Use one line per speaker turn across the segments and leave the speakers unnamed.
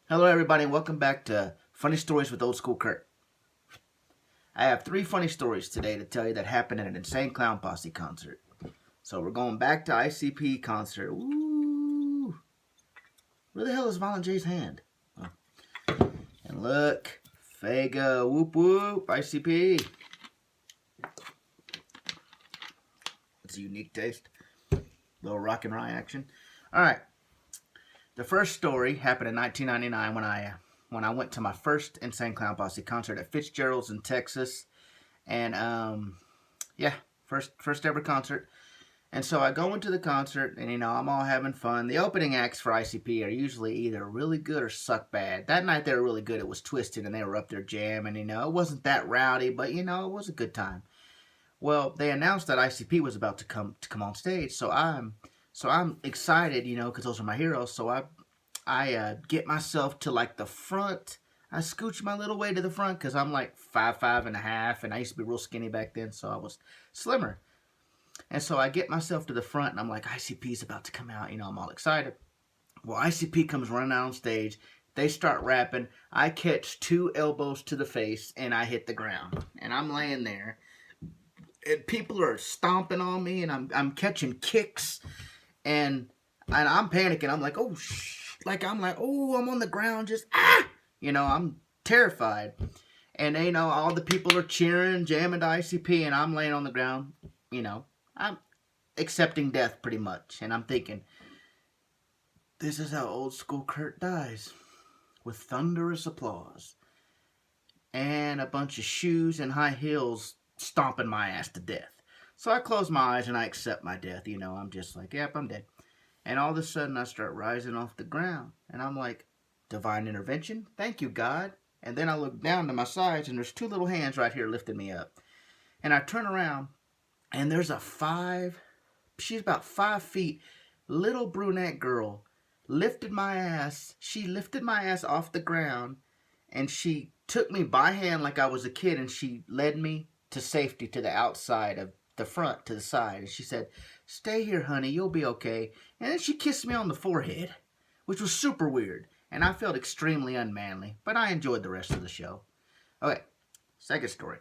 Hello, everybody, and welcome back to Funny Stories with Old School Kurt. I have 3 funny stories today to tell you that happened at an Insane Clown Posse concert. So we're going back to ICP concert. Ooh, where the hell is Violent J's hand? Oh. And look, Fago, whoop whoop, ICP. It's a unique taste. Little rock and roll action. All right. The first story happened in 1999 when I went to my first Insane Clown Posse concert at Fitzgerald's in Texas, and yeah, first ever concert. And so I go into the concert, and I'm all having fun. The opening acts for ICP are usually either really good or suck bad. That night they were really good. It was Twisted, and they were up there jamming. It wasn't that rowdy, but it was a good time. Well, they announced that ICP was about to come on stage, so I'm excited, because those are my heroes. So I get myself to like the front. I scooch my little way to the front because I'm like 5'5.5", and I used to be real skinny back then, so I was slimmer. And so I get myself to the front, and I'm like, ICP's about to come out. I'm all excited. Well, ICP comes running out on stage. They start rapping. I catch 2 elbows to the face, and I hit the ground. And I'm laying there. And people are stomping on me, and I'm catching kicks, and I'm panicking. I'm like, oh I'm on the ground, just I'm terrified. And all the people are cheering, jamming to ICP, and I'm laying on the ground. I'm accepting death pretty much, and I'm thinking, this is how Old School Kurt dies, with thunderous applause and a bunch of shoes and high heels stomping my ass to death. So I close my eyes and I accept my death. I'm just like, yep, I'm dead. And all of a sudden I start rising off the ground. And I'm like, divine intervention? Thank you, God. And then I look down to my sides, and there's 2 little hands right here lifting me up. And I turn around, and there's she's about 5 feet, little brunette girl lifted my ass. She lifted my ass off the ground, and she took me by hand like I was a kid, and she led me to safety to the outside of the front to the side. And she said, stay here, honey, you'll be okay. And then she kissed me on the forehead, which was super weird. And I felt extremely unmanly, but I enjoyed the rest of the show. Okay, second story.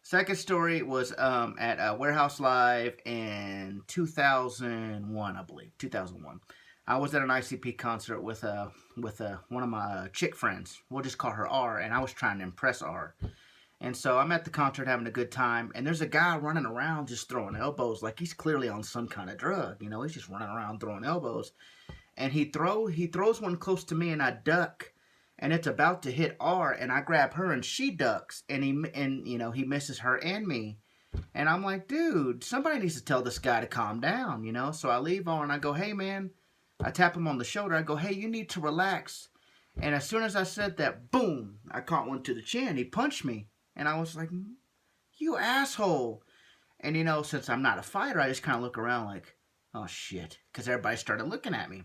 Second story was at Warehouse Live in 2001, I believe. 2001. I was at an ICP concert with one of my chick friends. We'll just call her R, and I was trying to impress R. And so I'm at the concert having a good time, and there's a guy running around just throwing elbows like he's clearly on some kind of drug. He's just running around throwing elbows. And he throws one close to me, and I duck, and it's about to hit R, and I grab her, and she ducks, and he misses her and me. And I'm like, dude, somebody needs to tell this guy to calm down, So I leave R, and I go, hey, man. I tap him on the shoulder. I go, hey, you need to relax. And as soon as I said that, boom, I caught one to the chin. He punched me. And I was like, you asshole. And, since I'm not a fighter, I just kind of look around like, oh, shit. Because everybody started looking at me.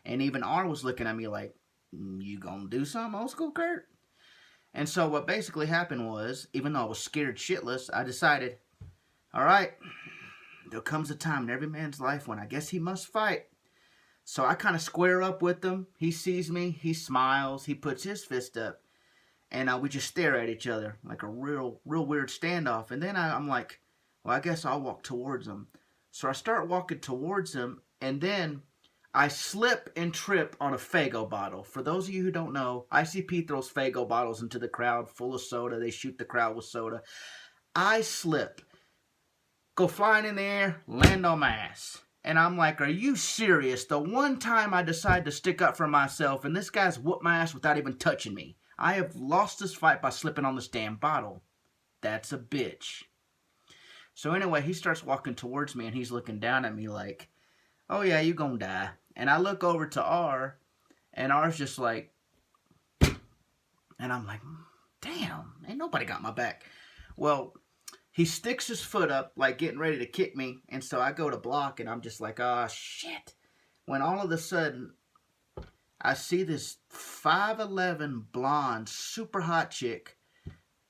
And even R was looking at me like, you gonna do something, Old School Kurt? And so what basically happened was, even though I was scared shitless, I decided, all right, there comes a time in every man's life when I guess he must fight. So I kind of square up with him. He sees me. He smiles. He puts his fist up. And we just stare at each other like a real weird standoff. And then I'm like, well, I guess I'll walk towards him. So I start walking towards him, and then I slip and trip on a Faygo bottle. For those of you who don't know, ICP throws Faygo bottles into the crowd full of soda. They shoot the crowd with soda. I slip, go flying in the air, land on my ass. And I'm like, are you serious? The one time I decide to stick up for myself, and this guy's whooped my ass without even touching me. I have lost this fight by slipping on this damn bottle. That's a bitch. So anyway, he starts walking towards me, and he's looking down at me like, oh yeah, you gonna die. And I look over to R, and R's just like, and I'm like, damn, ain't nobody got my back. Well, he sticks his foot up, like getting ready to kick me, and so I go to block, and I'm just like, oh shit. When all of a sudden, I see this 5'11" blonde, super hot chick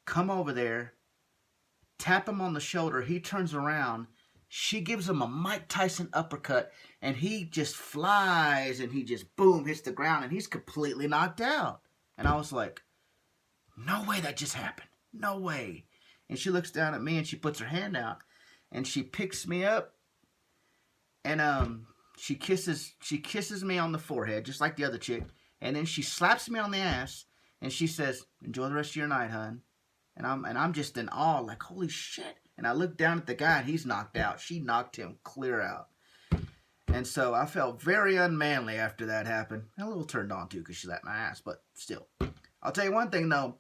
come over there, tap him on the shoulder. He turns around. She gives him a Mike Tyson uppercut, and he just flies, and he just, boom, hits the ground, and he's completely knocked out. And I was like, no way that just happened. No way. And she looks down at me, and she puts her hand out, and she picks me up, and she kisses me on the forehead, just like the other chick, and then she slaps me on the ass, and she says, enjoy the rest of your night, hun. And I'm just in awe, like, holy shit. And I look down at the guy, and he's knocked out. She knocked him clear out. And so I felt very unmanly after that happened. A little turned on, too, because she slapped my ass, but still. I'll tell you one thing, though.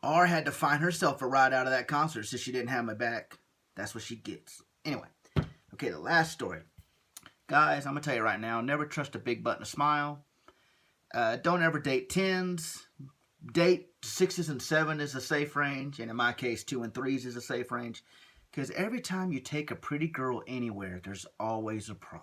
R had to find herself a ride out of that concert since she didn't have my back. That's what she gets. Anyway, okay, the last story. Guys, I'm going to tell you right now, never trust a big butt and a smile. Don't ever date 10s. Date 6s and 7s is a safe range, and in my case, 2 and 3s is a safe range. Because every time you take a pretty girl anywhere, there's always a problem.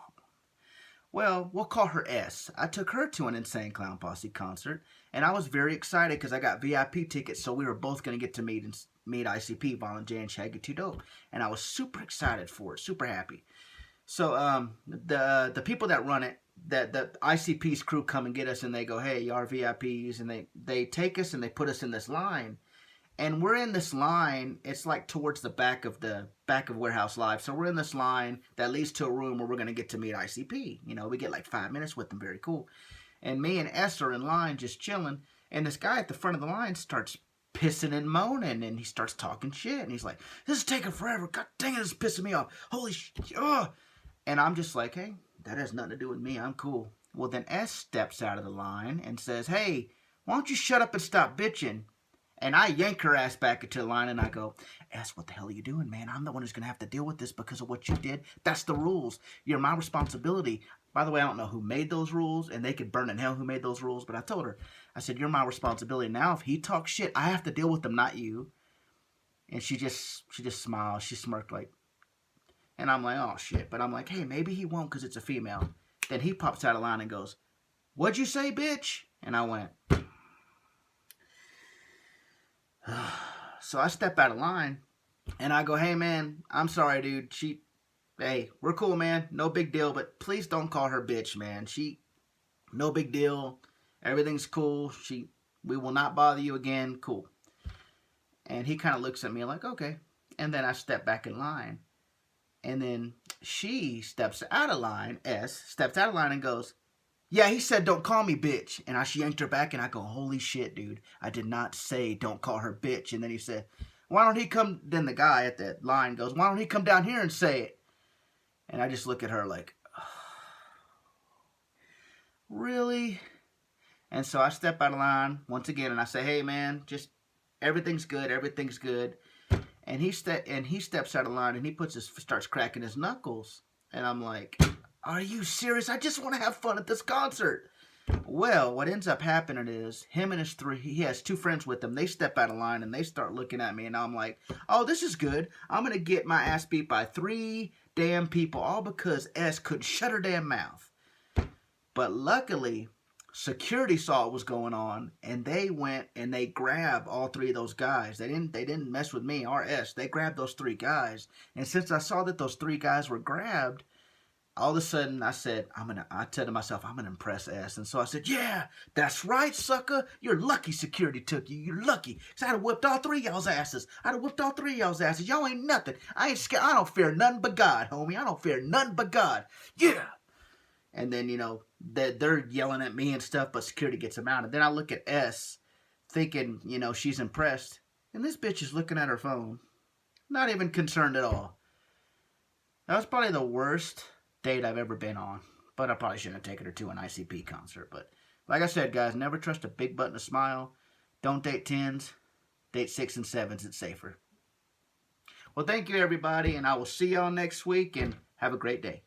Well, we'll call her S. I took her to an Insane Clown Posse concert, and I was very excited because I got VIP tickets, so we were both going to get to meet ICP, Violent J and Shaggy 2 Dope. And I was super excited for it, super happy. So the people that run it, the ICP's crew come and get us, and they go, hey, you are VIPs, and they take us and they put us in this line. And we're in this line, it's like towards the back of Warehouse Live. So we're in this line that leads to a room where we're going to get to meet ICP. You know, we get like 5 minutes with them, very cool. And me and S are in line just chilling. And this guy at the front of the line starts pissing and moaning, and he starts talking shit. And he's like, this is taking forever. God dang it, this is pissing me off. Holy shit. Oh. And I'm just like, hey, that has nothing to do with me. I'm cool. Well, then S steps out of the line and says, hey, why don't you shut up and stop bitching? And I yank her ass back into the line, and I go, S, what the hell are you doing, man? I'm the one who's going to have to deal with this because of what you did. That's the rules. You're my responsibility. By the way, I don't know who made those rules, and they could burn in hell who made those rules, but I told her, I said, you're my responsibility. Now, if he talks shit, I have to deal with them, not you. And she just smiled. She smirked like, and I'm like, oh, shit. But I'm like, hey, maybe he won't because it's a female. Then he pops out of line and goes, what'd you say, bitch? And I went, so I step out of line, and I go, hey, man, I'm sorry, dude. Hey, we're cool, man. No big deal, but please don't call her bitch, man. No big deal. Everything's cool. We will not bother you again. Cool. And he kind of looks at me like, okay. And then I step back in line. And then she steps out of line, S, steps out of line and goes, yeah, he said don't call me bitch. And I yanked her back, and I go, holy shit, dude. I did not say don't call her bitch. And then he said, why don't he come, then the guy at that line goes, why don't he come down here and say it? And I just look at her like, oh, really? And so I step out of line once again, and I say, hey, man, just everything's good. Everything's good. And he steps out of line, and he starts cracking his knuckles. And I'm like, are you serious? I just want to have fun at this concert. Well, what ends up happening is him and he has 2 friends with him. They step out of line, and they start looking at me, and I'm like, oh, this is good. I'm going to get my ass beat by 3 damn people, all because S couldn't shut her damn mouth. But luckily, security saw what was going on, and they went and they grabbed all 3 of those guys. They didn't mess with me or S. They grabbed those 3 guys. And since I saw that those 3 guys were grabbed, all of a sudden I said, I said to myself, I'm going to impress S. And so I said, yeah, that's right, sucker. You're lucky security took you. You're lucky. Because I'd have whipped all 3 of y'all's asses. Y'all ain't nothing. I ain't scared. I don't fear nothing but God, homie. I don't fear nothing but God. Yeah. And then, you know, they're yelling at me and stuff, but security gets them out. And then I look at S thinking, you know, she's impressed. And this bitch is looking at her phone. Not even concerned at all. That was probably the worst date I've ever been on. But I probably shouldn't have taken her to an ICP concert. But like I said, guys, never trust a big butt and a smile. Don't date 10s. Date 6 and 7s. It's safer. Well, thank you, everybody. And I will see y'all next week. And have a great day.